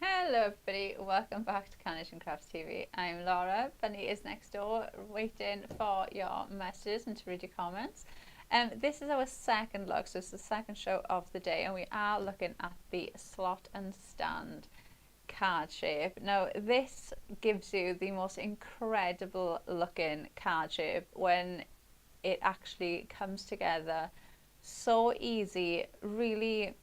Hello everybody, welcome back to Carnage and Crafts TV. I'm Laura, Bunny is next door waiting for your messages and to read your comments. This is our second look, so it's the second show of the day and we are looking at the slot and stand card shape. Now this gives you the most incredible looking card shape when it actually comes together. So easy, really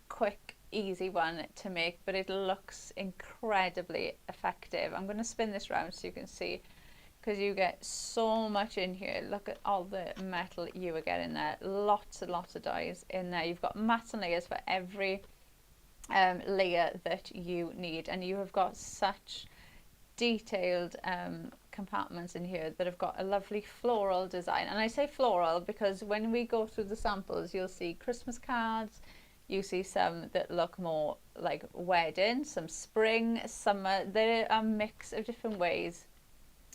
quick, easy one to make, but it looks incredibly effective. I'm going to spin this round so you can see, because you get so much in here. Look at all the metal you are getting there. Lots and lots of dies in there. You've got mats and layers for every layer that you need, and you have got such detailed compartments in here that have got a lovely floral design. And I say floral because when we go through the samples you'll see Christmas cards, you see some that look more like wedding, some spring, summer. There are a mix of different ways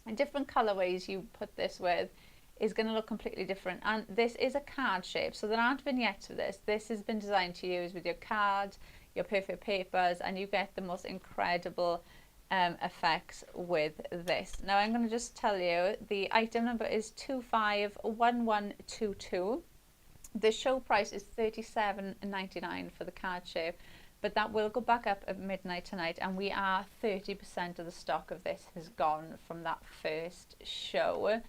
and different colorways you put this with is going to look completely different. And this is a card shape, so there aren't vignettes for this. This has been designed to use with your cards, your perfect papers, and you get the most incredible effects with this. Now I'm going to just tell you the item number is 251122. The show price is $37.99 for the card shape, but that will go back up at midnight tonight, and we are 30% of the stock of this has gone from that first show.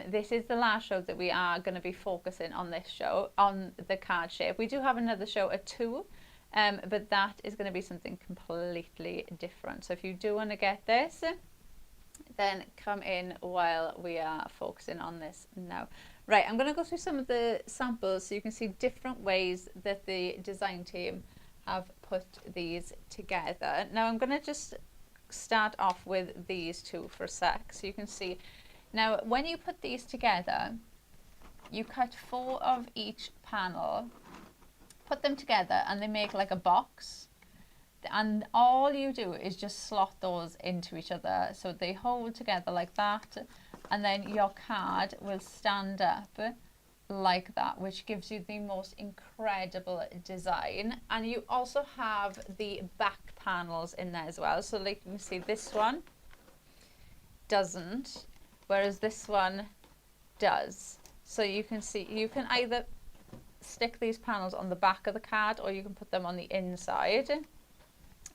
This is the last show that we are going to be focusing on this show, on the card shape. We do have another show at 2, but that is going to be something completely different. So if you do want to get this, then come in while we are focusing on this now. Right, I'm going to go through some of the samples so you can see different ways that the design team have put these together. Now I'm going to just start off with these two for a sec so you can see. Now when you put these together, you cut 4 of each panel, put them together, and they make like a box. And all you do is just slot those into each other so they hold together like that, and then your card will stand up like that, which gives you the most incredible design. And you also have the back panels in there as well, so like you can see this one doesn't, whereas this one does. So you can see you can either stick these panels on the back of the card or you can put them on the inside,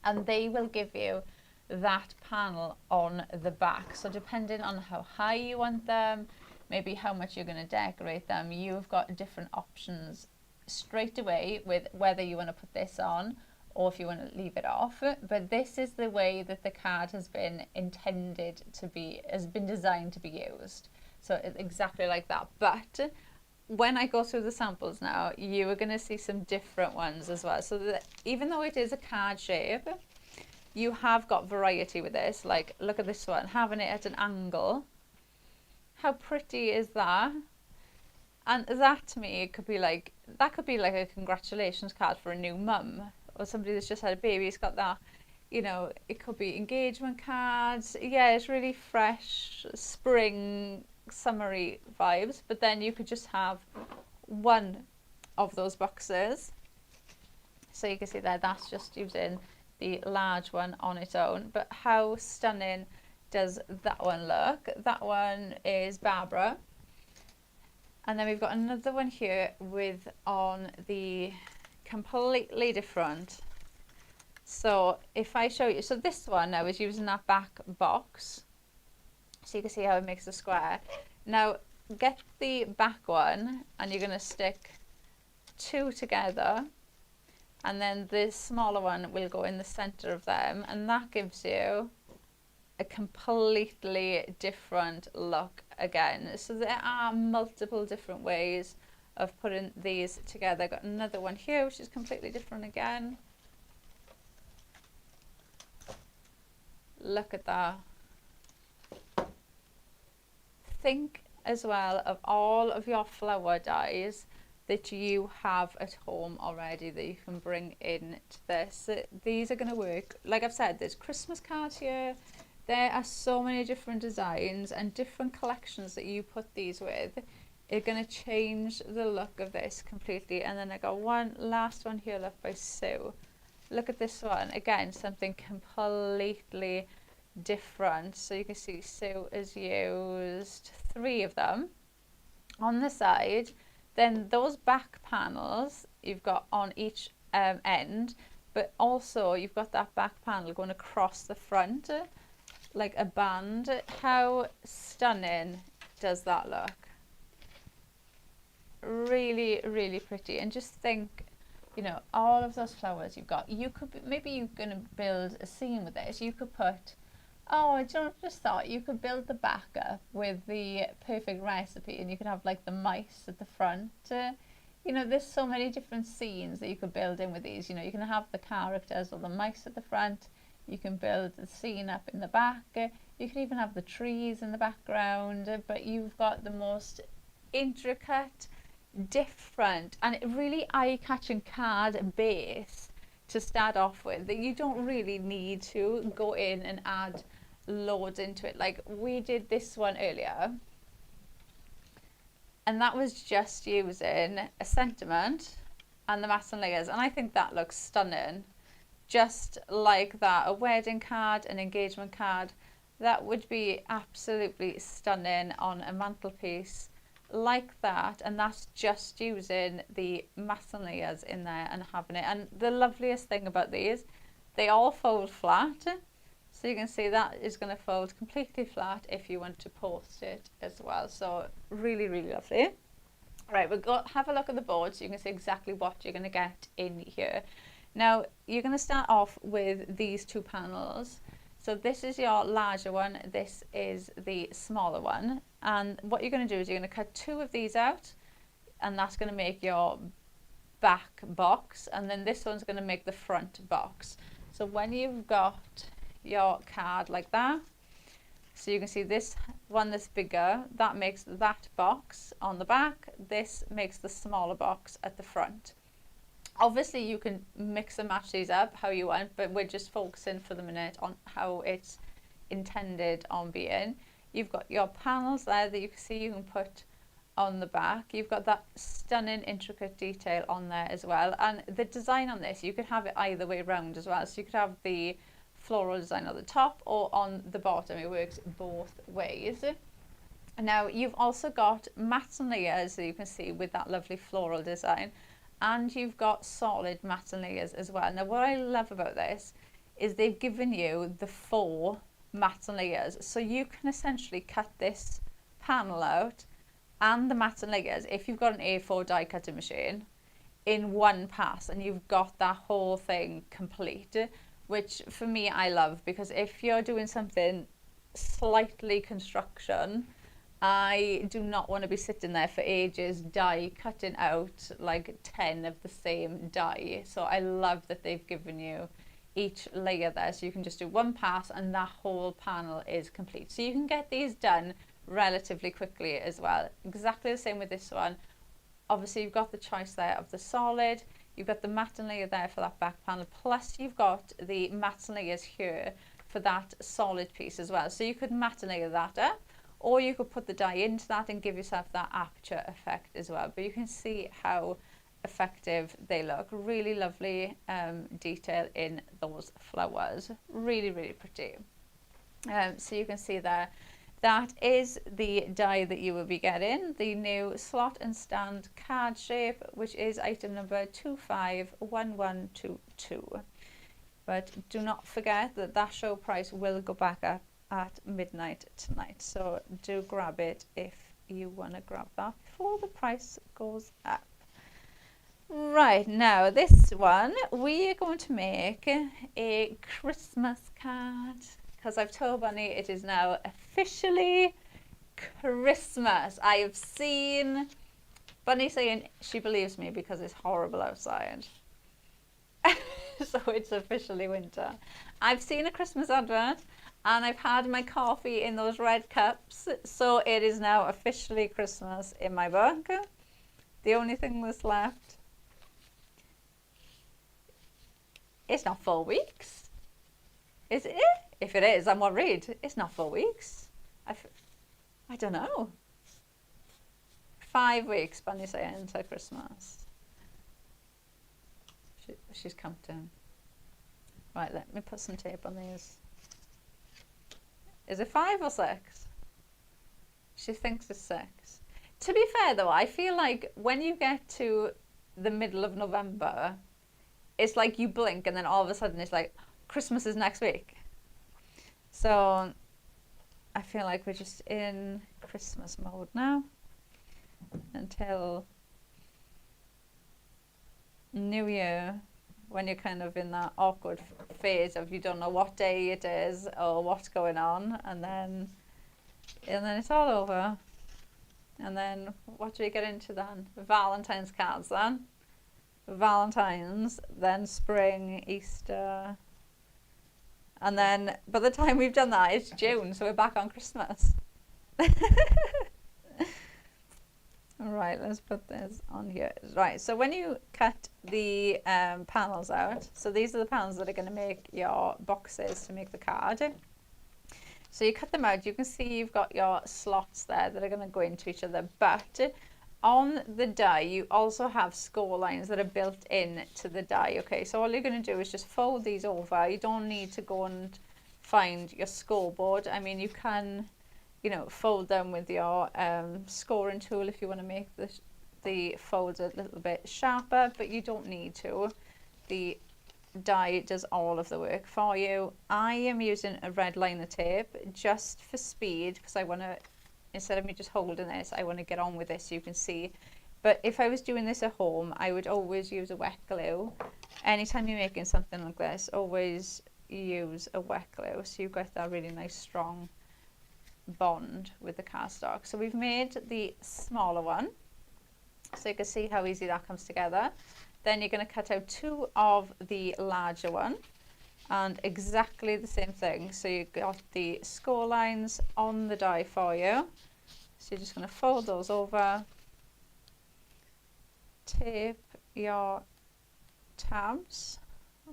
and they will give you that panel on the back. So depending on how high you want them, maybe how much you're going to decorate them, you've got different options straight away with whether you want to put this on or if you want to leave it off. But this is the way that the card has been intended to be, has been designed to be used. So it's exactly like that. But when I go through the samples now, you are going to see some different ones as well. So that even though it is a card shape, you have got variety with this. Like, look at this one, having it at an angle. How pretty is that? And that to me could be like, that could be like a congratulations card for a new mum or somebody that's just had a baby. It's got that, you know, it could be engagement cards. Yeah, it's really fresh, spring, summery vibes. But then you could just have one of those boxes. So you can see there, that's just using the large one on its own. But how stunning does that one look? That one is Barbara. And then we've got another one here with on the completely different. So if I show you, so this one now is using that back box. So you can see how it makes a square. Now get the back one and you're going to stick 2 together, and then the smaller one will go in the center of them, and that gives you a completely different look again. So there are multiple different ways of putting these together. I've got another one here which is completely different again. Look at that. Think as well of all of your flower dies that you have at home already that you can bring in to this. These are going to work. Like I've said, there's Christmas cards here. There are so many different designs and different collections that you put these with. It's going to change the look of this completely. And then I got one last one here left by Sue. look at this one. Again, something completely different. So you can see Sue has used 3 of them on the side. Then those back panels you've got on each end, but also you've got that back panel going across the front like a band. How stunning does that look? Really, really pretty. And just think, you know, all of those flowers you've got, you could, maybe you're going to build a scene with this. You could put, oh, I just thought you could build the back up with the perfect recipe, and you could have like the mice at the front. You know, there's so many different scenes that you could build in with these. You know, you can have the characters or the mice at the front. You can build the scene up in the back. You can even have the trees in the background, but you've got the most intricate, different and really eye-catching card base to start off with, that you don't really need to go in and add loads into it. Like we did this one earlier, and that was just using a sentiment and the mats and layers, and I think that looks stunning. Just like that, a wedding card, an engagement card, that would be absolutely stunning on a mantelpiece like that. And that's just using the mats and layers in there and having it. And the loveliest thing about these, they all fold flat, so you can see that is going to fold completely flat if you want to post it as well. So really, really lovely. Right, we'll go have a look at the board so you can see exactly what you're going to get in here. Now you're going to start off with these 2 panels. So this is your larger one, this is the smaller one, and what you're going to do is you're going to cut 2 of these out, and that's going to make your back box, and then this one's going to make the front box. So when you've got your card like that, so you can see this one that's bigger, that makes that box on the back, this makes the smaller box at the front. Obviously you can mix and match these up how you want, but we're just focusing for the minute on how it's intended on being. You've got your panels there that you can see you can put on the back. You've got that stunning intricate detail on there as well, and the design on this, you could have it either way around as well. So you could have the floral design on the top or on the bottom. It works both ways. Now you've also got mats and layers that you can see with that lovely floral design, and you've got solid mats and layers as well. Now what I love about this is they've given you the 4 mats and layers, so you can essentially cut this panel out and the mats and layers, if you've got an A4 die cutting machine, in one pass, and you've got that whole thing complete, which for me I love, because if you're doing something slightly construction, I do not want to be sitting there for ages die cutting out like 10 of the same die. So I love that they've given you each layer there, so you can just do one pass and that whole panel is complete. So you can get these done relatively quickly as well. Exactly the same with this one. Obviously you've got the choice there of the solid, you've got the matte and layer there for that back panel, plus you've got the matte and layers here for that solid piece as well. So you could matte and layer that up, or you could put the die into that and give yourself that aperture effect as well. But you can see how effective they look. Really lovely detail in those flowers. Really, really pretty. So you can see there, that is the die that you will be getting, the new slot and stand card shape, which is item number 251122. But do not forget that that show price will go back up at midnight tonight, so do grab it if you want to grab that before the price goes up. Right, now this one we are going to make a Christmas card, because I've told Bunny it is now officially Christmas. I have seen Bunny saying she believes me because it's horrible outside. So it's officially winter. I've seen a Christmas advert and I've had my coffee in those red cups, so it is now officially Christmas in my book. The only thing that's left, it's not 4 weeks. Is it? If it is, I'm worried. It's not 4 weeks. I don't know. 5 weeks, Bunny saying, until Christmas. She's counting. Right, let me put some tape on these. Is it 5 or 6? She thinks it's 6. To be fair though, I feel like when you get to the middle of November, it's like you blink and then all of a sudden it's like Christmas is next week. So I feel like we're just in Christmas mode now until New Year, when you're kind of in that awkward phase of you don't know what day it is or what's going on, and then it's all over. And then what do we get into then? Valentine's cards then. Valentine's, then spring, Easter. And then by the time we've done that, it's June, so we're back on Christmas. Right, let's put this on here. Right, so when you cut the panels out, so these are the panels that are going to make your boxes to make the card. So you cut them out, you can see you've got your slots there that are going to go into each other, but on the die you also have score lines that are built in to the die. Okay, so all you're going to do is just fold these over. You don't need to go and find your scoreboard. I mean, you can, you know, fold them with your scoring tool if you want to make the folds a little bit sharper, but you don't need to. The die does all of the work for you. I am using a red liner tape just for speed because I want to, instead of me just holding this, I want to get on with this so you can see. But if I was doing this at home, I would always use a wet glue. Anytime you're making something like this, always use a wet glue so you've got that really nice strong bond with the cardstock. So we've made the smaller one, so you can see how easy that comes together. Then you're going to cut out 2 of the larger one and exactly the same thing. So you've got the score lines on the die for you. So you're just going to fold those over, tape your tabs,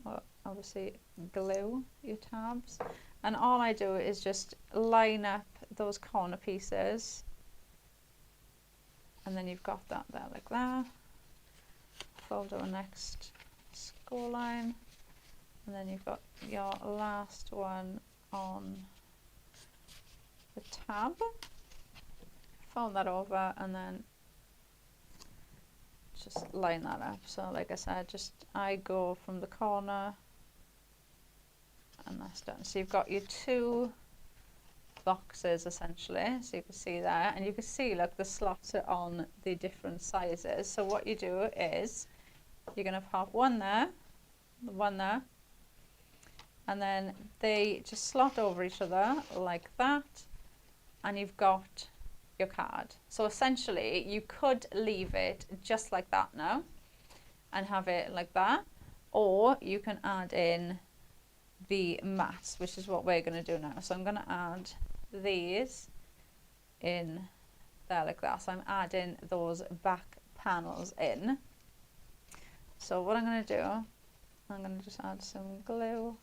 or obviously glue your tabs, and all I do is just line up those corner pieces, and then you've got that there like that. Fold our next score line, and then you've got your last one on the tab. Fold that over and then just line that up. So like I said, I go from the corner and that's done. So you've got your 2 boxes essentially, so you can see there, and you can see, look, the slots are on the different sizes. So what you do is you're going to pop one there, and then they just slot over each other like that, and you've got your card. So essentially you could leave it just like that now and have it like that, or you can add in the mats, which is what we're going to do now. So I'm going to add these in there like that. So I'm adding those back panels in. So what I'm going to do, I'm going to just add some glue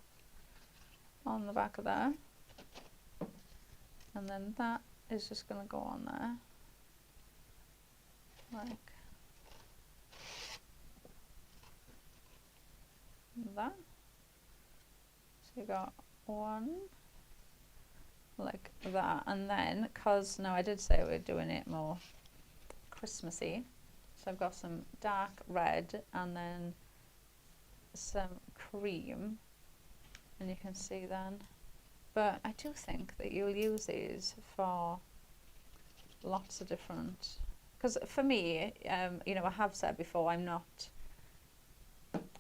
on the back of there, and then that is just going to go on there like that. So you got one like that, and then, because now I did say we're doing it more Christmassy, so I've got some dark red and then some cream, and you can see then. But I do think that you'll use these for lots of different, because for me, you know, I have said before, I'm not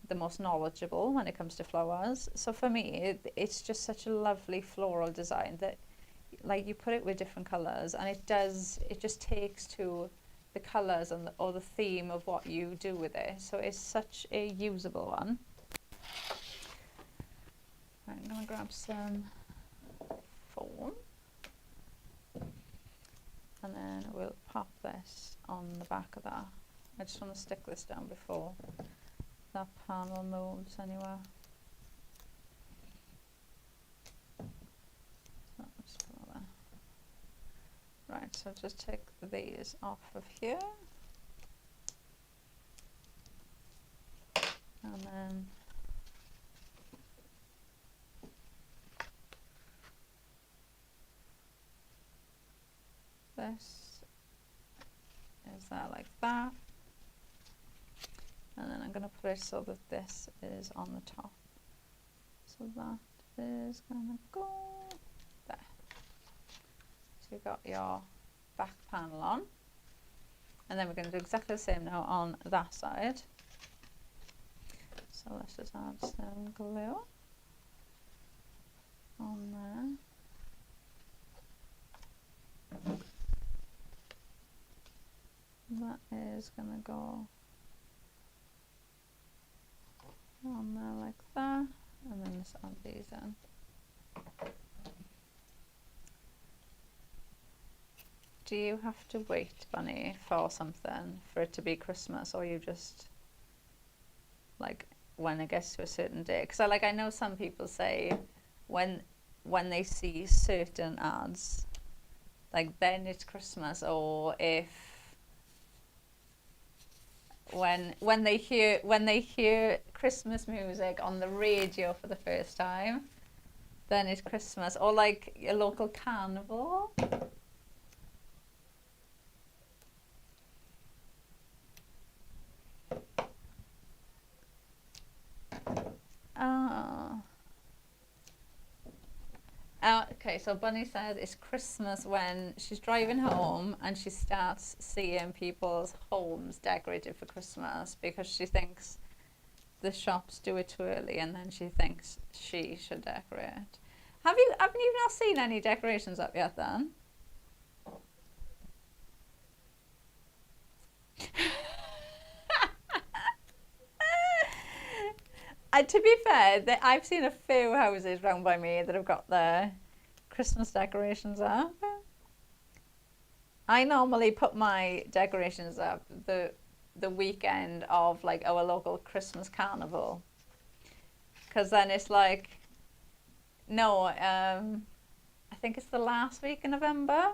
the most knowledgeable when it comes to flowers. So for me, it's just such a lovely floral design that, like, you put it with different colours, and it just takes to the colours and or the theme of what you do with it. So it's such a usable one. Right, I'm going to grab some foam, and then we'll pop this on the back of that. I just want to stick this down before that panel moves anywhere. So just put that there. Right, so just take these off of here, and then this is there like that. And then I'm going to put it so that this is on the top. So that is going to go there. So you've got your back panel on. And then we're going to do exactly the same now on that side. So let's just add some glue on there. That is going to go on there like that, and then just add these in. Do you have to wait, Bunny, for something for it to be Christmas, or you just like when it gets to a certain day? Because I know some people say when they see certain ads, like then it's Christmas, or if when they hear Christmas music on the radio for the first time, then it's Christmas, or like a local carnival. Okay, so Bunny said it's Christmas when she's driving home and she starts seeing people's homes decorated for Christmas because she thinks the shops do it too early, and then she thinks she should decorate. Haven't you not seen any decorations up yet then? To be fair, I've seen a few houses round by me that have got their Christmas decorations up. I normally put my decorations up the weekend of like our local Christmas carnival, because then it's like, no, I think it's the last week in November,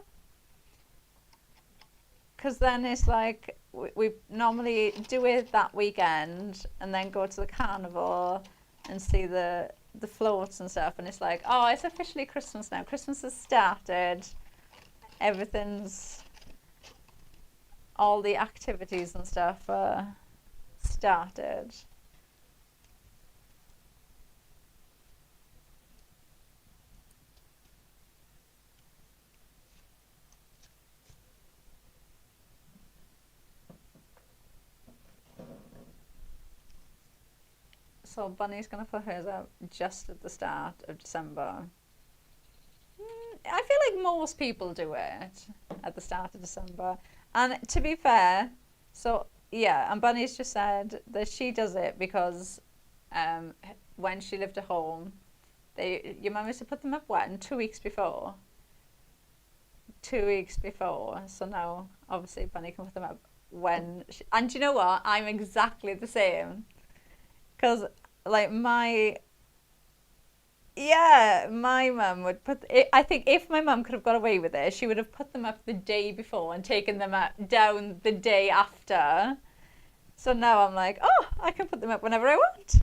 because then it's like we normally do it that weekend and then go to the carnival and see the floats and stuff, and it's like, oh, it's officially Christmas now. Christmas has started. All the activities and stuff are started. So Bunny's going to put hers up just at the start of December. I feel like most people do it at the start of December. And to be fair, so yeah, and Bunny's just said that she does it because when she lived at home, your mum used to put them up when? 2 weeks before. 2 weeks before. So now, obviously, Bunny can put them up when and do you know what? I'm exactly the same. Because like my mum would put it, I think if my mum could have got away with it, she would have put them up the day before and taken them down the day after. So now I'm like, oh, I can put them up whenever I want.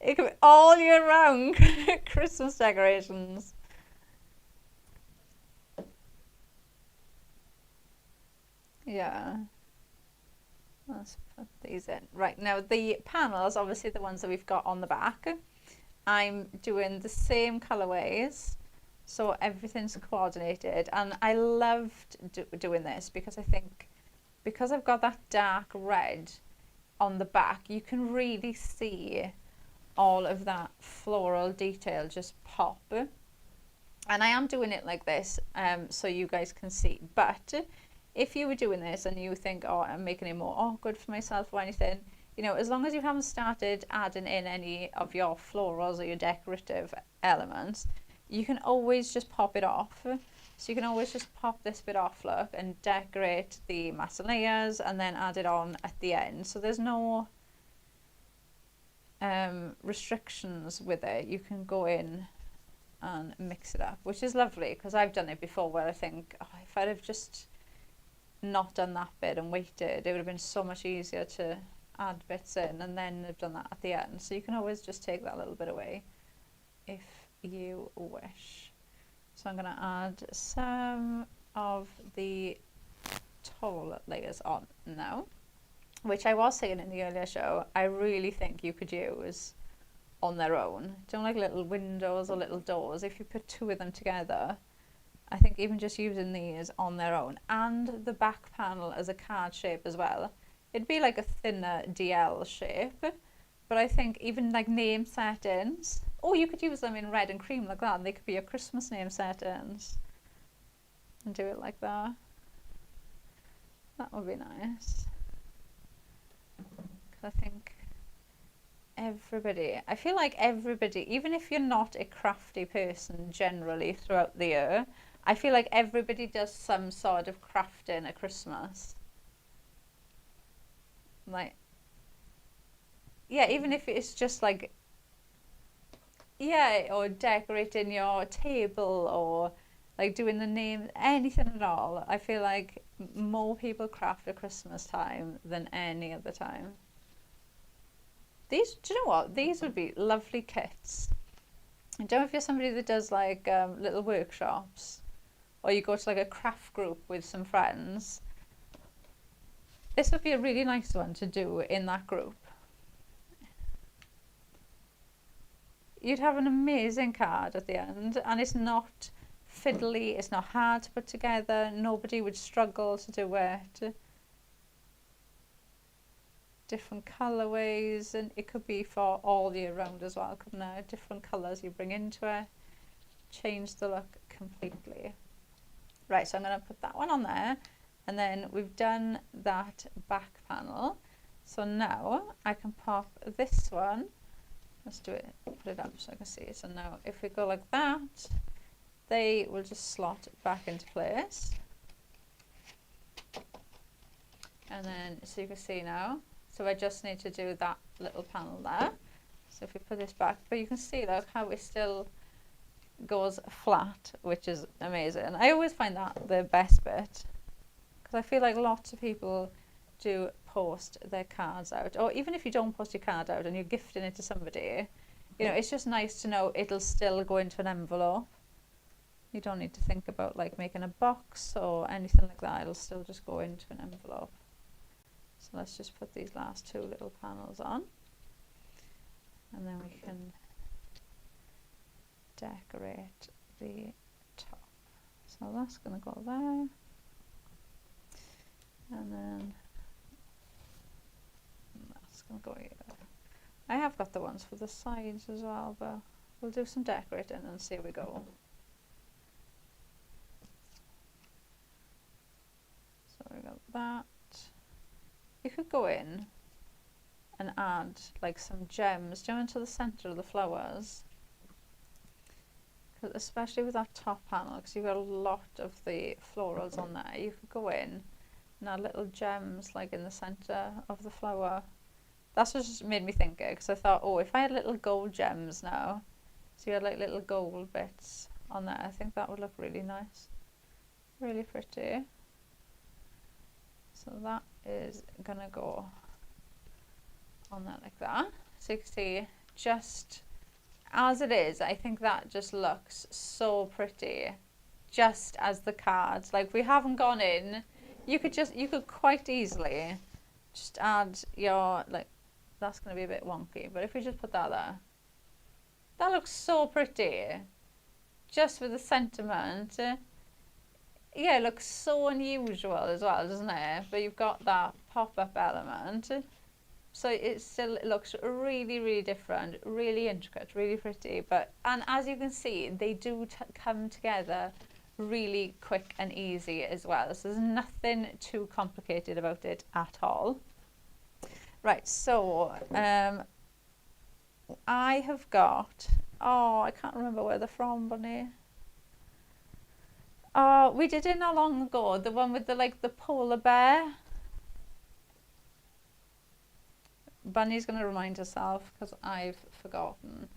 It could be all year round Christmas decorations. Yeah. Let's put these in. Right, now the panels, obviously the ones that we've got on the back, I'm doing the same colorways, so everything's coordinated. And I loved doing this because I think, because I've got that dark red on the back, you can really see all of that floral detail just pop. And I am doing it like this so you guys can see. But if you were doing this and you think, oh, I'm making it more awkward for myself or anything, you know, as long as you haven't started adding in any of your florals or your decorative elements, you can always just pop it off. So you can always just pop this bit off, look, and decorate the master layers and then add it on at the end. So there's no restrictions with it. You can go in and mix it up, which is lovely, because I've done it before where I think, oh, if I'd have just not done that bit and waited, it would have been so much easier to add bits in and then have done that at the end. So you can always just take that little bit away if you wish. So I'm going to add some of the tall layers on now, which I was saying in the earlier show, I really think you could use on their own. Don't like little windows or little doors. If you put two of them together, I think even just using these on their own, and the back panel as a card shape as well, it'd be like a thinner DL shape, but I think even like name settings, or you could use them in red and cream like that, and they could be your Christmas name settings, and do it like that. That would be nice. Because I think everybody, I feel like everybody, even if you're not a crafty person generally throughout the year, I feel like everybody does some sort of crafting at Christmas. Like, yeah, even if it's just like, yeah, or decorating your table, or like doing the name, anything at all. I feel like more people craft at Christmas time than any other time. These, do you know what? These would be lovely kits. I don't know if you're somebody that does like little workshops, or you go to like a craft group with some friends. This would be a really nice one to do in that group. You'd have an amazing card at the end, and it's not fiddly, it's not hard to put together, nobody would struggle to do it. Different colourways, and it could be for all year round as well, couldn't it? Different colours you bring into it, change the look completely. Right, so I'm going to put that one on there, and then we've done that back panel. So now I can pop this one. Let's do it, put it up so I can see it. So now if we go like that, they will just slot back into place. And then, so you can see now, so I just need to do that little panel there. So if we put this back, but you can see look how it still goes flat, which is amazing. I always find that the best bit, because I feel like lots of people do post their cards out, or even if you don't post your card out and you're gifting it to somebody, you know, it's just nice to know it'll still go into an envelope. You don't need to think about like making a box or anything like that. It'll still just go into an envelope. So let's just put these last two little panels on, and then we can decorate the top. So that's going to go there, and then that's going to go here. I have got the ones for the sides as well, but we'll do some decorating and see how we go. So we got that. You could go in and add like some gems down to the centre of the flowers, especially with that top panel, because you've got a lot of the florals on there. You could go in and add little gems like in the centre of the flower. That's what just made me think it, because I thought, oh, if I had little gold gems now, so you had like little gold bits on there, I think that would look really nice, really pretty. So that is gonna go on there like that. So you can see just as it is, I think that just looks so pretty, just as the cards. Like, we haven't gone in, you could quite easily just add your, like, that's going to be a bit wonky, but if we just put that there, that looks so pretty, just with the sentiment. Yeah, it looks so unusual as well, doesn't it? But you've got that pop-up element, so it still looks really, really different, really intricate, really pretty. But, and as you can see, they do come together really quick and easy as well. So there's nothing too complicated about it at all. Right, so I have got, oh, I can't remember where they're from, Bunny. Oh, we did it not long ago, the one with the like the polar bear. Bunny's going to remind herself, because I've forgotten,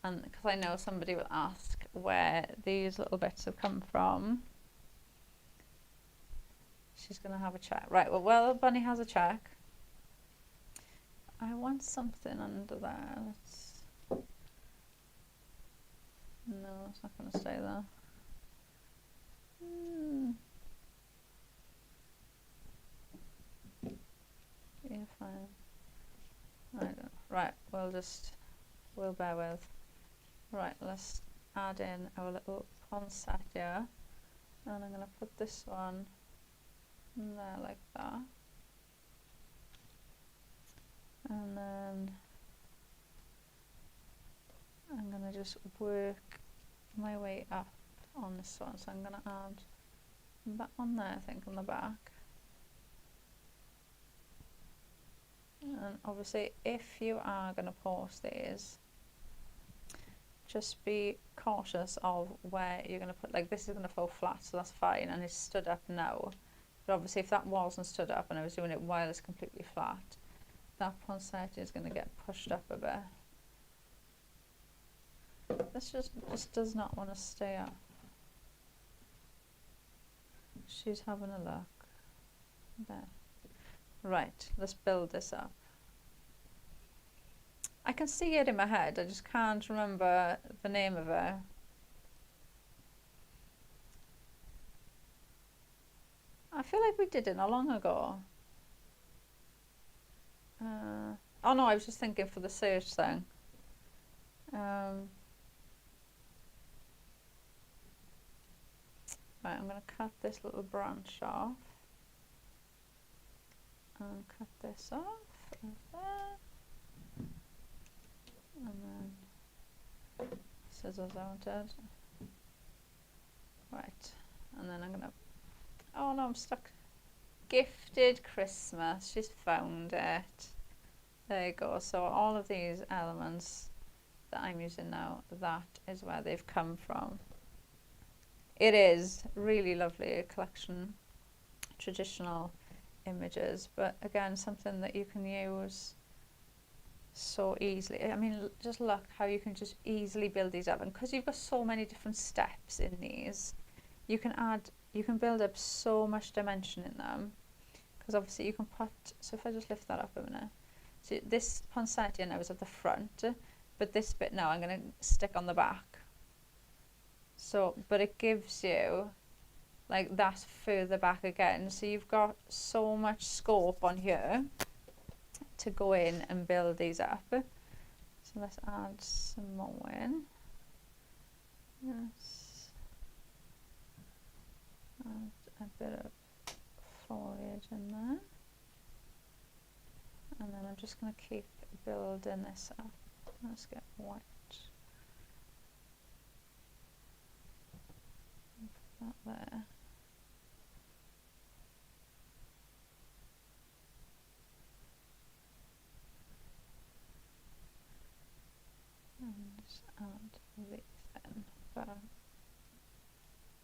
and because I know somebody will ask where these little bits have come from. She's going to have a check. Right, well, while Bunny has a check, I want something under there. No, it's not going to stay there. we'll bear with. Right, let's add in our little poinsettia, and I'm going to put this one in there like that, and then I'm going to just work my way up on this one. So I'm going to add that one there, I think, on the back. And obviously, if you are going to post these, just be cautious of where you're going to put, like this is going to fall flat, so that's fine, and it's stood up now. But obviously if that wasn't stood up and I was doing it while it's completely flat, that poinsettia is going to get pushed up a bit. This just does not want to stay up. She's having a look. There. Right, let's build this up. I can see it in my head, I just can't remember the name of it. I feel like we did it not long ago. Oh no, I was just thinking for the search thing. Right, I'm going to cut this little branch off. And cut this off like that. And then scissors out it. Right, and then I'm going to, oh no, I'm stuck. Gifted Christmas, she's found it. There you go. So all of these elements that I'm using now, that is where they've come from. It is really lovely, a collection, traditional images, but again, something that you can use so easily. I mean, just look how you can just easily build these up, and because you've got so many different steps in these, you can build up so much dimension in them, because obviously you can put, so if I just lift that up a minute, so this poinsettia now is at the front, but this bit now I'm going to stick on the back. So, but it gives you like that further back again, so you've got so much scope on here to go in and build these up. So let's add some more in. Yes. Add a bit of foliage in there, and then I'm just going to keep building this up. Let's get white. Put that there. And just add these in. But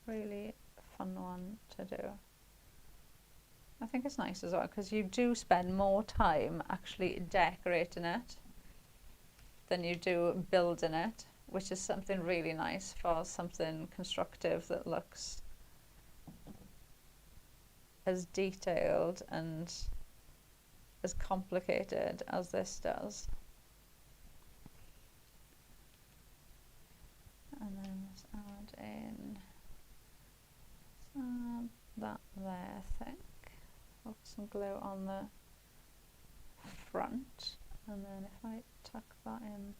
really fun one to do. I think it's nice as well because you do spend more time actually decorating it than you do building it, which is something really nice for something constructive that looks as detailed and as complicated as this does. And then let's add in that there, I think. Put some glue on the front, and then if I tuck that in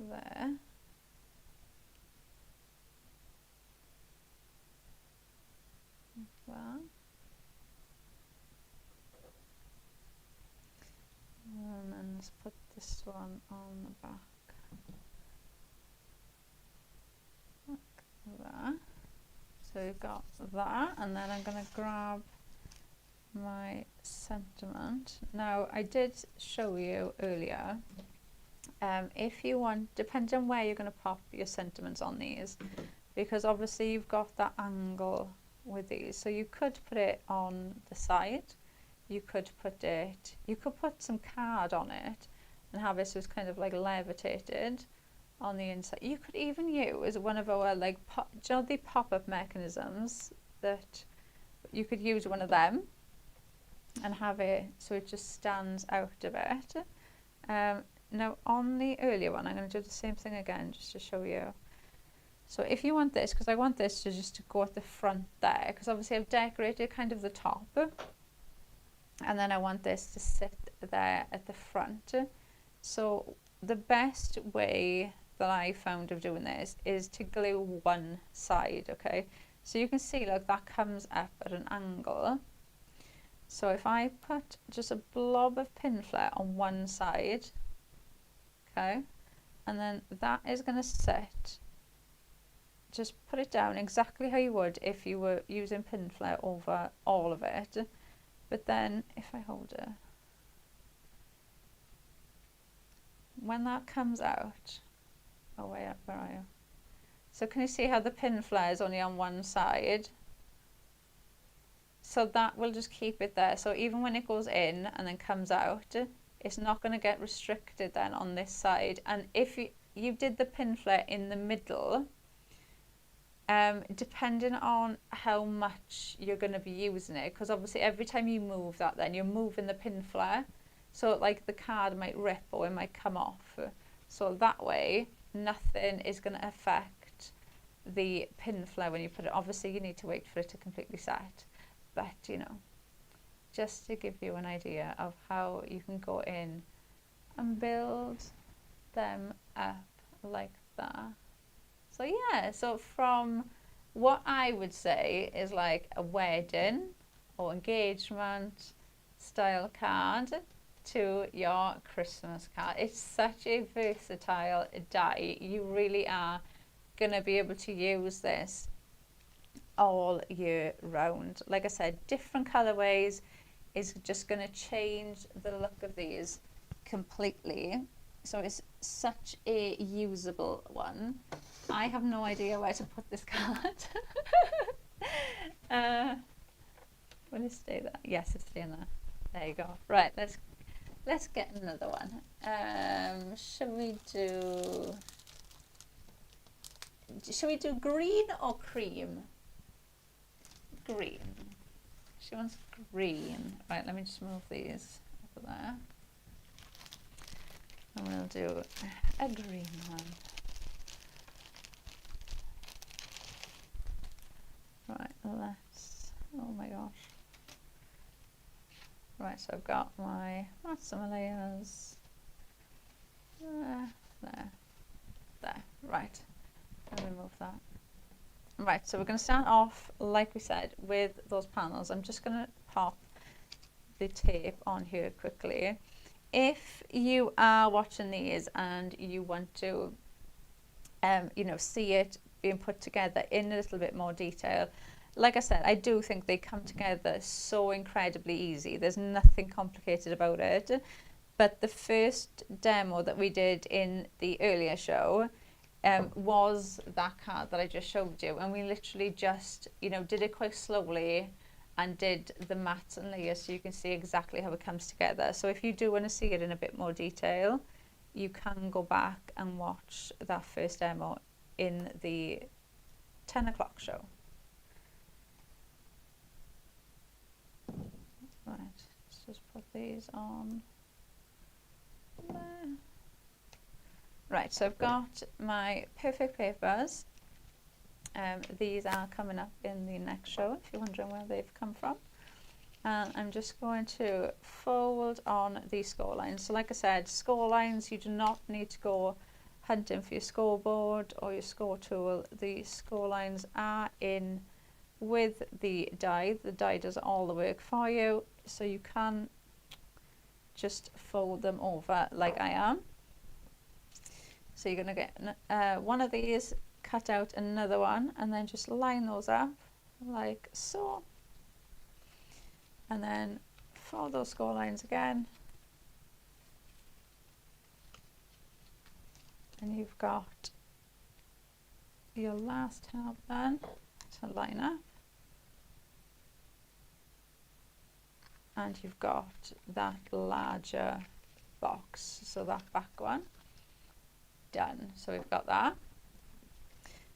there, like that, and then let's put this one on the back like that. So we've got that, and then I'm going to grab my sentiment. Now, I did show you earlier, if you want, depends on where you're going to pop your sentiments on these, because obviously you've got that angle with these. So you could put it on the side, you could put some card on it and have it so it's kind of like levitated on the inside. You could even use one of our like the pop-up mechanisms, that you could use one of them and have it so it just stands out a bit. Now on the earlier one I'm going to do the same thing again just to show you. So if you want this, because I want this to just go at the front there, because obviously I've decorated kind of the top, and then I want this to sit there at the front. So the best way that I found of doing this is to glue one side, okay? So you can see, look, that comes up at an angle. So if I put just a blob of Pinflair on one side, okay, and then that is going to sit, just put it down exactly how you would if you were using Pinflair over all of it. But then if I hold it, when that comes out, oh wait, where are you? So can you see how the Pinflair is only on one side? So that will just keep it there. So even when it goes in and then comes out, it's not going to get restricted then on this side. And if you did the Pinflair in the middle, depending on how much you're going to be using it, because obviously every time you move that, then you're moving the Pinflair. So like the card might rip or it might come off. So that way, nothing is going to affect the Pinflair when you put it. Obviously you need to wait for it to completely set. But, you know, just to give you an idea of how you can go in and build them up like that. So yeah, so from what I would say is like a wedding or engagement style card to your Christmas card. It's such a versatile die. You really are going to be able to use this all year round. Like I said, different colorways is just going to change the look of these completely. So it's such a usable one. I have no idea where to put this card. Will it stay there? Yes, it's staying there. There you go. Right, let's get another one. Should we do green or cream? Green. She wants green. Right, let me just move these over there. And we'll do a green one. Right, oh my gosh. Right, so I've got my massimo layers. There. Right, let me move that. Right, so we're going to start off, like we said, with those panels. I'm just going to pop the tape on here quickly. If you are watching these and you want to, you know, see it being put together in a little bit more detail, like I said, I do think they come together so incredibly easy. There's nothing complicated about it. But the first demo that we did in the earlier show, was that card that I just showed you, and we literally just, you know, did it quite slowly and did the mats and layers so you can see exactly how it comes together. So if you do want to see it in a bit more detail, you can go back and watch that first demo in the 10 o'clock show. Right, let's just put these on there. Right, so I've got my perfect papers. These are coming up in the next show if you're wondering where they've come from. And I'm just going to fold on these score lines. So like I said, score lines, you do not need to go hunting for your scoreboard or your score tool. The score lines are in with the die. The die does all the work for you, so you can just fold them over like I am. So you're going to get one of these, cut out another one, and then just line those up like so. And then follow those score lines again. And you've got your last tab then to line up. And you've got that larger box, so that back one. Done. So we've got that.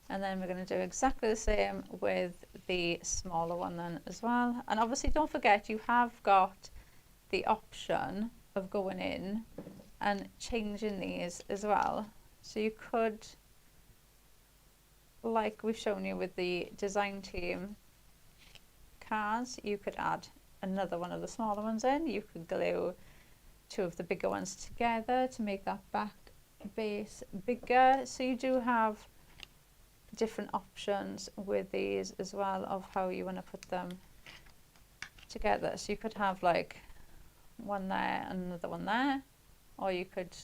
And then we're going to do exactly the same with the smaller one then as well. And obviously don't forget you have got the option of going in and changing these as well. So you could, like we've shown you with the design team cards, you could add another one of the smaller ones in. You could glue two of the bigger ones together to make that back base bigger. So you do have different options with these as well of how you want to put them together. So you could have like one there and another one there, or you could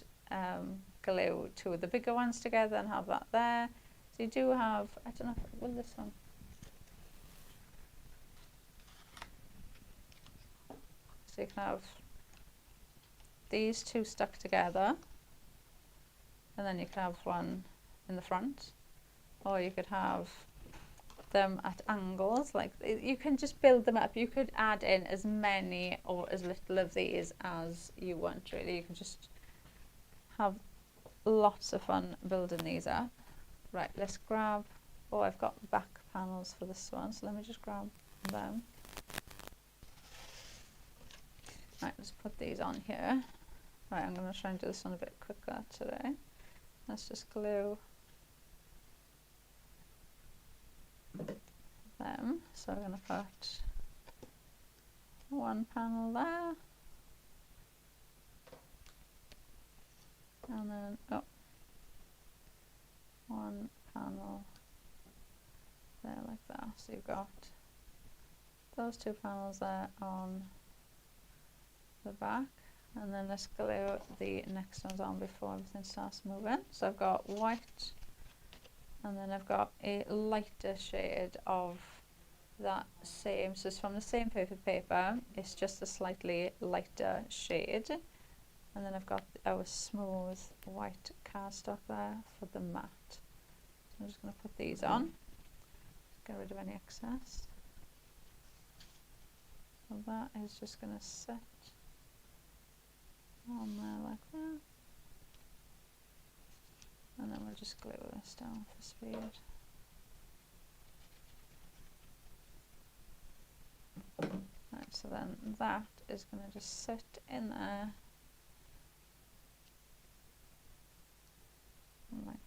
glue two of the bigger ones together and have that there. So you do have, I don't know, will this one? So you can have these two stuck together, and then you can have one in the front, or you could have them at angles. Like, you can just build them up. You could add in as many or as little of these as you want, really. You can just have lots of fun building these up. Right, let's grab, oh, I've got back panels for this one, so let me just grab them. Right, let's put these on here. Right, I'm going to try and do this one a bit quicker today. Let's just glue them. So we're going to put one panel there, and then one panel there like that. So you've got those two panels there on the back, and then let's glue the next ones on before everything starts moving. So I've got white, and then I've got a lighter shade of that same, so it's from the same perfect paper, it's just a slightly lighter shade. And then I've got our smooth white cardstock there for the matte. So I'm just going to put these on, get rid of any excess. So that is just going to sit on there like that. And then we'll just glue this down for speed. Right, so then that is going to just sit in there like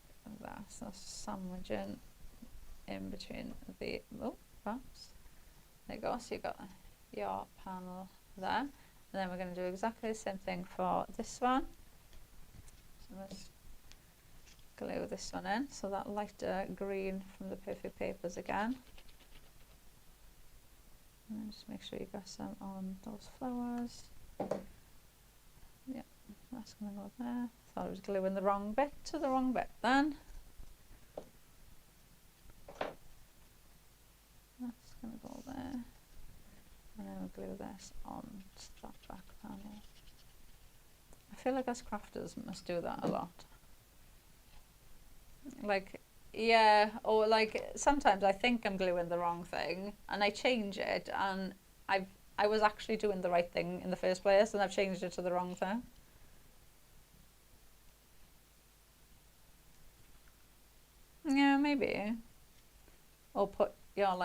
that. So sandwiching in between the parts. There you go. So you've got your panel there. And then we're going to do exactly the same thing for this one. So let's glue this one in. So that lighter green from the perfect papers again. And then just make sure you got some on those flowers. Yep, that's going to go there. Thought I was gluing the wrong bit to the wrong bit then. That's going to go there. And then we'll glue this on that back panel. I feel like us crafters must do that a lot. Like, yeah, or like sometimes I think I'm gluing the wrong thing and I change it, and I was actually doing the right thing in the first place, and I've changed it to the wrong thing. Yeah, maybe. Or put your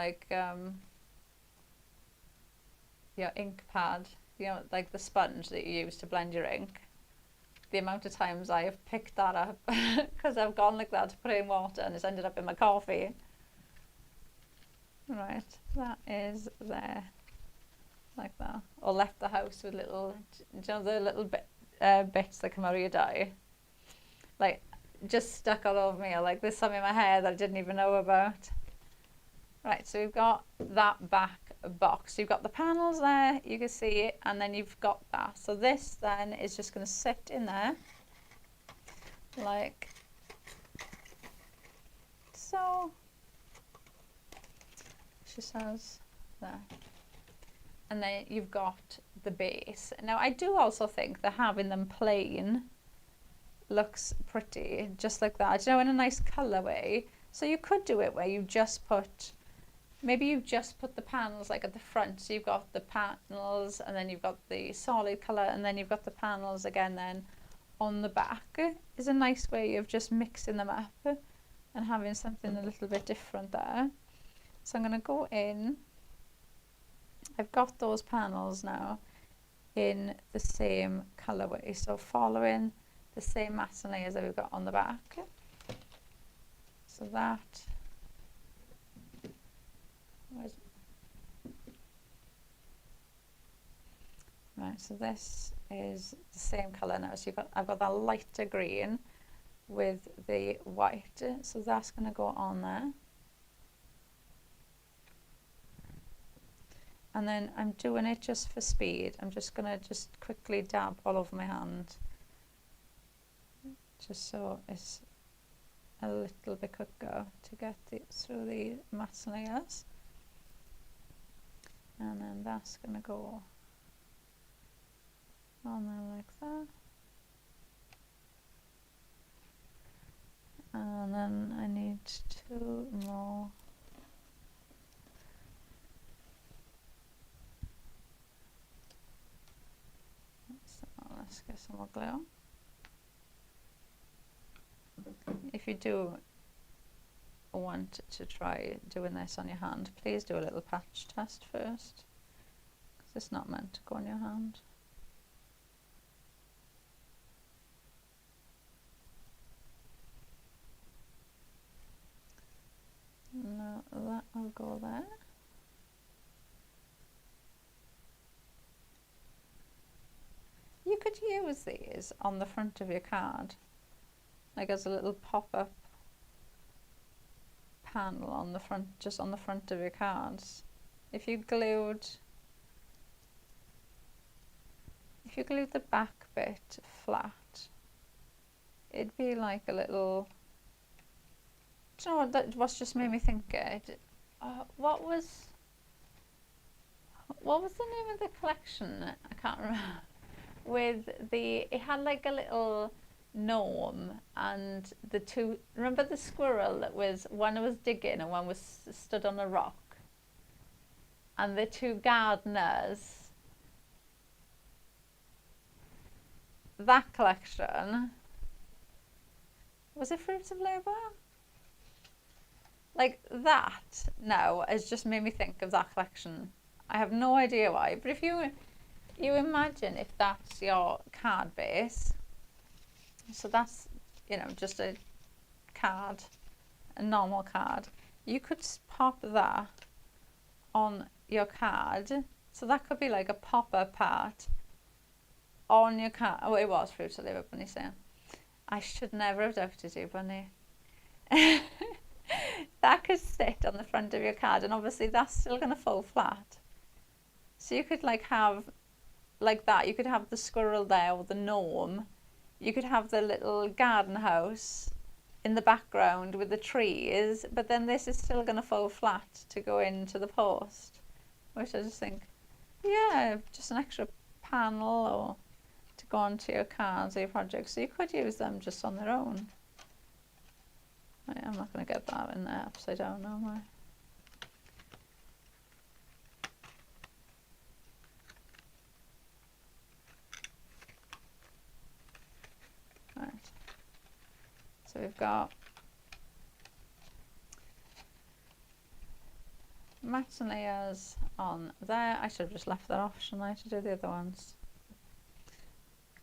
your ink pad, you know, like the sponge that you use to blend your ink. The amount of times I have picked that up because I've gone like that to put it in water and it's ended up in my coffee. Right, that is there, like that. Or left the house with little, you know, the little bits that come out of your dye, like just stuck all over me. Or like there's some in my hair that I didn't even know about. Right, so we've got that back box. You've got the panels there, you can see it, and then you've got that. So this then is just going to sit in there like so. She says there. And then you've got the base. Now I do also think that having them plain looks pretty, just like that, you know, in a nice colourway. So you could do it where you just put, maybe you just put the panels like at the front, so you've got the panels and then you've got the solid colour and then you've got the panels again then on the back. Is a nice way of just mixing them up and having something a little bit different there. So I'm going to go in, I've got those panels now in the same colourway, so following the same masking layers that we've got on the back. So that, Right, so this is the same colour now. So I've got that lighter green with the white. So that's going to go on there. And then I'm doing it just for speed. I'm just going to just quickly dab all over my hand, just so it's a little bit quicker to get through the matte layers. And then that's going to go on there like that. And then I need 2 more. So let's get some more glue. If you do want to try doing this on your hand, please do a little patch test first, because it's not meant to go on your hand. No, that will go there. You could use these on the front of your card, like as a little pop-up panel on the front, just on the front of your cards. If you glued the back bit flat, it'd be like a little, do you know what, what's just made me think it? What was the name of the collection? I can't remember. With it had like a little gnome and the two, remember the squirrel that was, one was digging and one was stood on a rock? And the two gardeners, that collection, was it Fruits of Labour? Like that now has just made me think of that collection. I have no idea why, but if you imagine if that's your card base, so that's, you know, just a card, a normal card, you could pop that on your card, so that could be like a pop-up part on your card. Oh, it was Fruits of Labour, Bunny saying. I should never have doubted you, Bunny. That could sit on the front of your card, and obviously that's still going to fall flat. So you could like have like that. You could have the squirrel there or the gnome. You could have the little garden house in the background with the trees, but then this is still going to fall flat to go into the post, which I just think, yeah, just an extra panel or to go onto your cards or your projects. So you could use them just on their own. Right, I'm not going to get that in there upside down, am I? Right. So we've got mats and layers on there. I should have just left that off, shouldn't I, to do the other ones?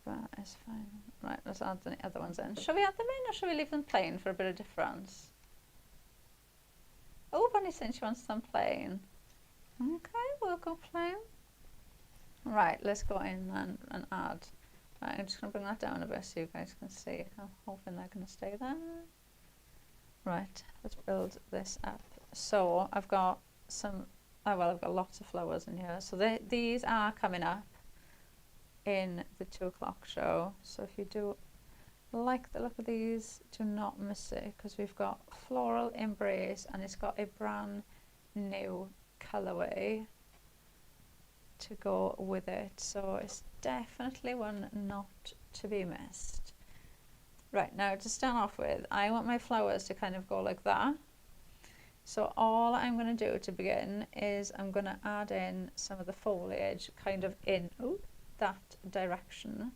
That is fine. Right, let's add the other ones in. Shall we add them in or shall we leave them plain for a bit of difference? Oh, Bunny saying she wants them plain. Okay, we'll go plain. Right, let's go in and add. Right, I'm just going to bring that down a bit so you guys can see. I'm hoping they're going to stay there. Right, let's build this up. So I've got some, oh well, I've got lots of flowers in here. So these are coming up in the 2 o'clock show. So if you do like the look of these, do not miss it, because we've got Floral Embrace and it's got a brand new colorway to go with it. So it's definitely one not to be missed. Right, now to start off with, I want my flowers to kind of go like that. So all I'm going to do to begin is I'm going to add in some of the foliage kind of in that direction.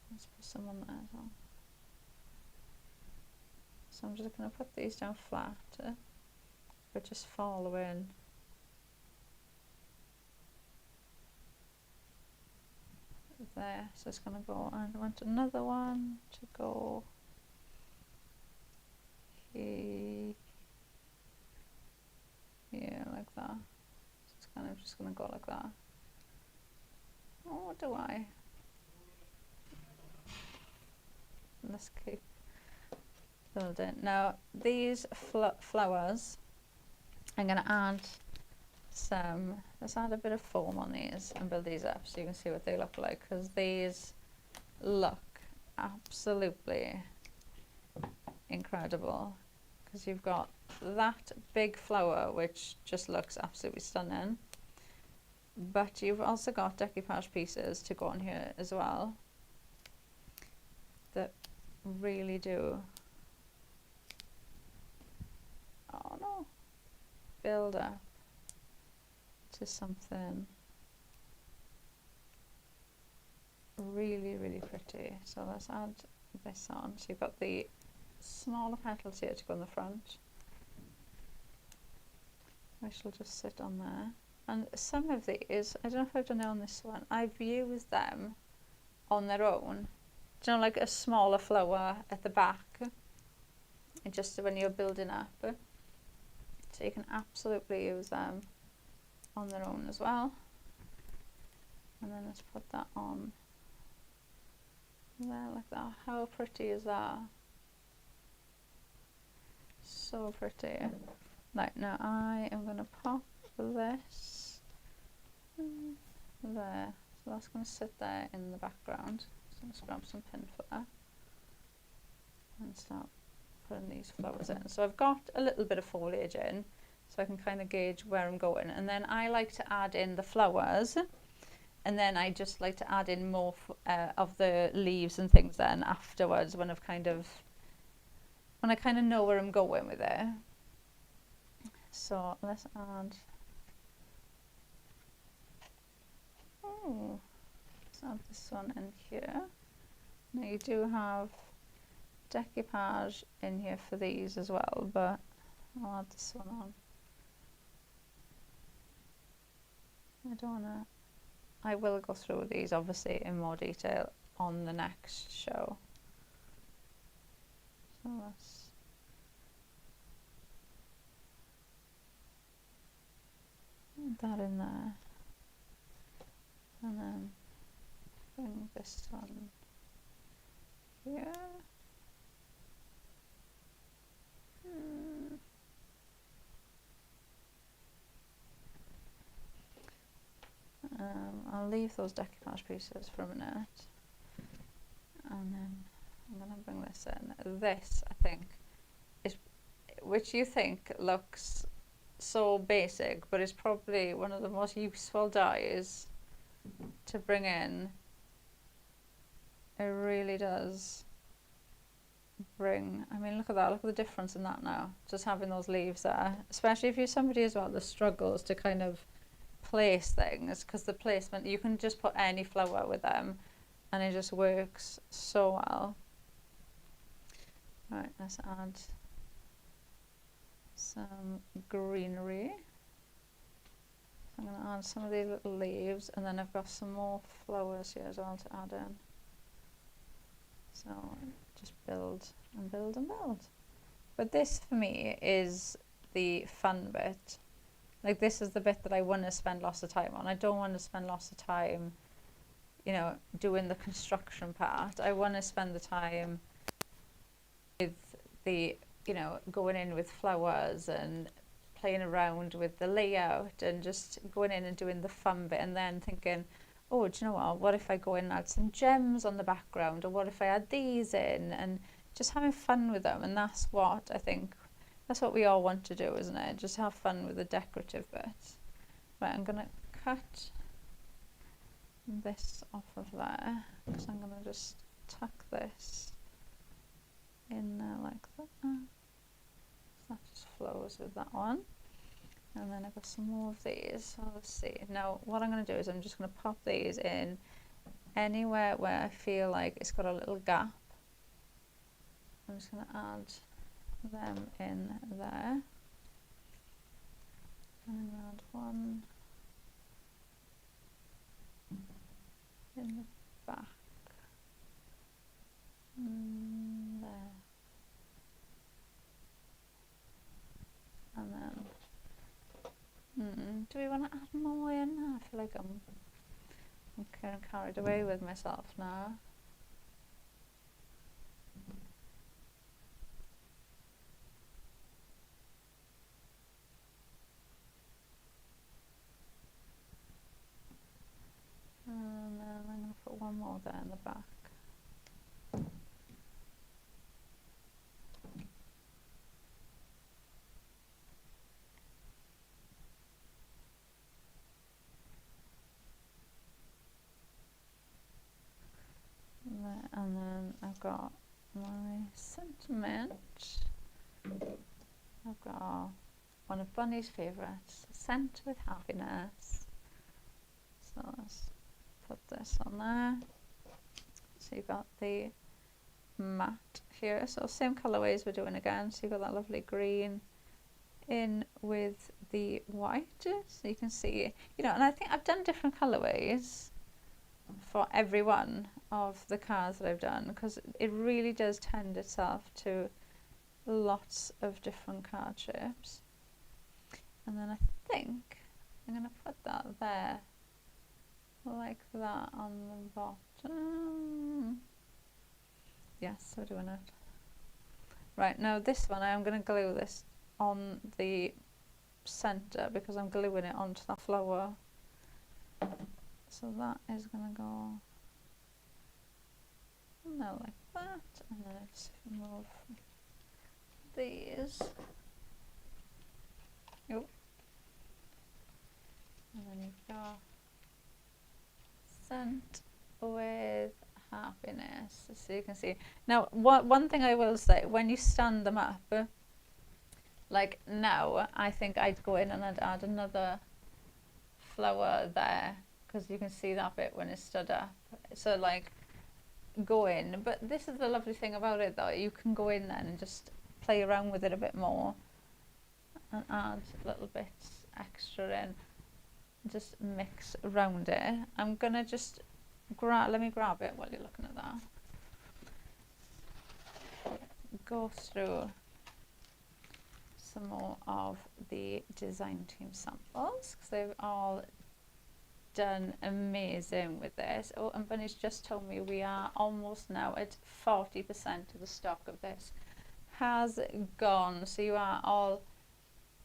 Let's put some on there as well. So I'm just going to put these down flat, but just following there. So it's going to go, and I want another one to go here, like that. So it's kind of just going to go like that. Oh, do I? Let's keep building. Now these flowers, I'm going to add some, let's add a bit of foam on these and build these up so you can see what they look like, because these look absolutely incredible, because you've got that big flower which just looks absolutely stunning, but you've also got decoupage pieces to go on here as well that really do, oh no, build up to something really, really pretty. So let's add this on. So you've got the smaller petals here to go in the front, which will just sit on there. And some of these, I don't know if I've done it on this one, I've used them on their own. Do you know, like a smaller flower at the back, and just when you're building up. So you can absolutely use them on their own as well. And then let's put that on there like that. How pretty is that? So pretty. Right, now I am going to pop this there. So that's going to sit there in the background. So let's grab some pin flare and start putting these flowers in. So I've got a little bit of foliage in, so I can kind of gauge where I'm going. And then I like to add in the flowers, and then I just like to add in more of the leaves and things then afterwards when I kind of know where I'm going with it. So let's add, let's add this one in here. Now you do have decoupage in here for these as well, but I'll add this one on. I don't wanna, I will go through these obviously in more detail on the next show. So let's add that in there, and then bring this one here. I'll leave those decoupage pieces for a minute, and then I'm going to bring this in. This, I think, is, which you think looks so basic, but it's probably one of the most useful dyes to bring in. It really does bring, I mean, look at that, look at the difference in that now, just having those leaves there, especially if you're somebody as well that struggles to kind of place things, because the placement, you can just put any flower with them and it just works so well. Right, let's add some greenery. So I'm going to add some of these little leaves, and then I've got some more flowers here as well to add in. So just build and build and build. But this for me is the fun bit. Like, this is the bit that I want to spend lots of time on. I don't want to spend lots of time, you know, doing the construction part. I want to spend the time with the, you know, going in with flowers and playing around with the layout and just going in and doing the fun bit, and then thinking, oh, do you know what if I go in and add some gems on the background, or what if I add these in, and just having fun with them. And that's what I think, that's what we all want to do, isn't it? Just have fun with the decorative bits. Right, I'm going to cut this off of there, so I'm going to just tuck this in there like that. So that just flows with that one. And then I've got some more of these, so let's see. Now what I'm going to do is I'm just going to pop these in anywhere where I feel like it's got a little gap. I'm just going to add them in there. And I'm going to add one in the back. There. And then, do we want to add more in? I feel like I'm I'm getting carried away with myself now. And then I'm going to put one more there in the back. And then I've got my sentiment. I've got one of Bunny's favourites, Scent with Happiness. So let's put this on there. So you've got the matte here. So same colourways we're doing again. So you've got that lovely green in with the white. So you can see, you know, and I think I've done different colourways for every one of the cards that I've done, because it really does tend itself to lots of different card shapes. And then I think I'm going to put that there like that on the bottom. Yes, we're doing it. Right, now this one I'm going to glue this on the centre because I'm gluing it onto the flower. So that is going to go now like that, and then I just move these. Oh. And then you've got Scent with Happiness, so you can see. Now, one thing I will say, when you stand them up, like now, I think I'd go in and I'd add another flower there, because you can see that bit when it's stood up. So like, go in, but this is the lovely thing about it though, you can go in then and just play around with it a bit more and add little bits extra in, just mix around it. I'm gonna just let me grab it while you're looking at that. Go through some more of the design team samples because they've all done amazing with this. Oh, and Bunny's just told me we are almost now at 40% of the stock of this has gone, so you are all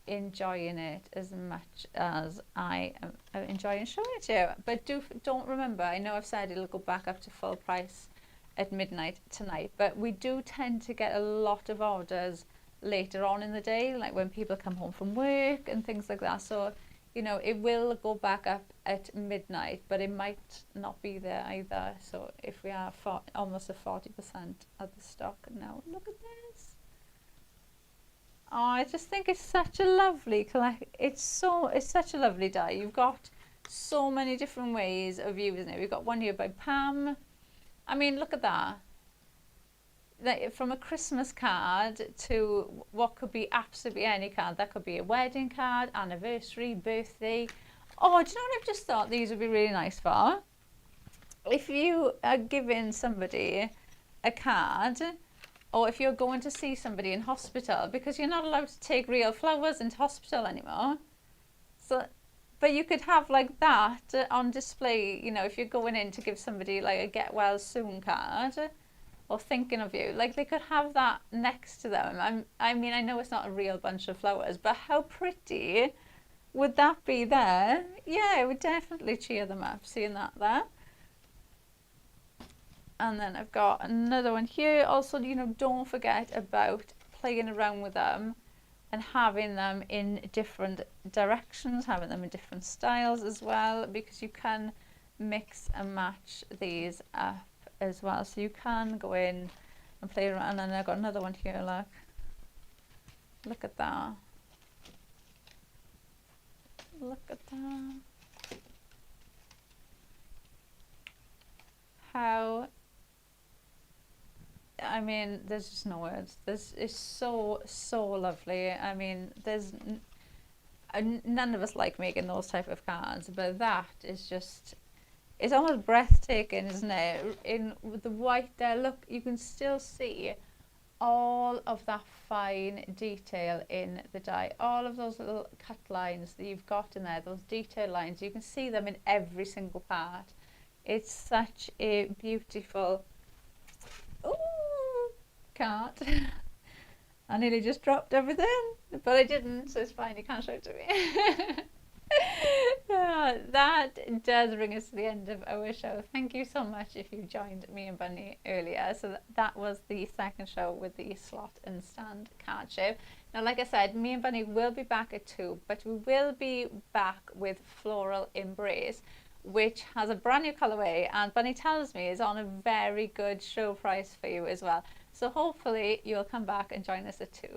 enjoying it as much as I am enjoying showing it to you. But don't remember, I know I've said it'll go back up to full price at midnight tonight, but we do tend to get a lot of orders later on in the day, like when people come home from work and things like that. So you know, it will go back up at midnight, but it might not be there either. So if we are almost at 40% of the stock now, look at this. Oh, I just think it's such a lovely it's such a lovely die. You've got so many different ways of using it. We've got one here by Pam. I mean, look at that. From a Christmas card to what could be absolutely any card. That could be a wedding card, anniversary, birthday. Oh, do you know what I've just thought these would be really nice for? If you are giving somebody a card, or if you're going to see somebody in hospital, because you're not allowed to take real flowers into hospital anymore. So, but you could have like that on display, you know, if you're going in to give somebody like a get well soon card, or thinking of you, like they could have that next to them. I mean, I know it's not a real bunch of flowers, but how pretty would that be there? Yeah, it would definitely cheer them up, seeing that there. And then I've got another one here. Also, you know, don't forget about playing around with them and having them in different directions, having them in different styles as well, because you can mix and match these up as well. So you can go in and play around. And then I've got another one here, look at that. Look at that. How, I mean, there's just no words. This is so lovely. I mean, there's none of us like making those type of cards, but that is just, it's almost breathtaking, isn't it? In with the white there, look, you can still see all of that fine detail in the die. All of those little cut lines that you've got in there, those detail lines, you can see them in every single part. It's such a beautiful card. I nearly just dropped everything, but I didn't, so it's fine, you can't show it to me. That does bring us to the end of our show. Thank you so much if you joined me and Bunny earlier. So that was the second show with the slot and stand card show. Now, like I said, me and Bunny will be back at 2, but we will be back with Floral Embrace, which has a brand new colorway, and Bunny tells me is on a very good show price for you as well. So hopefully you'll come back and join us at 2.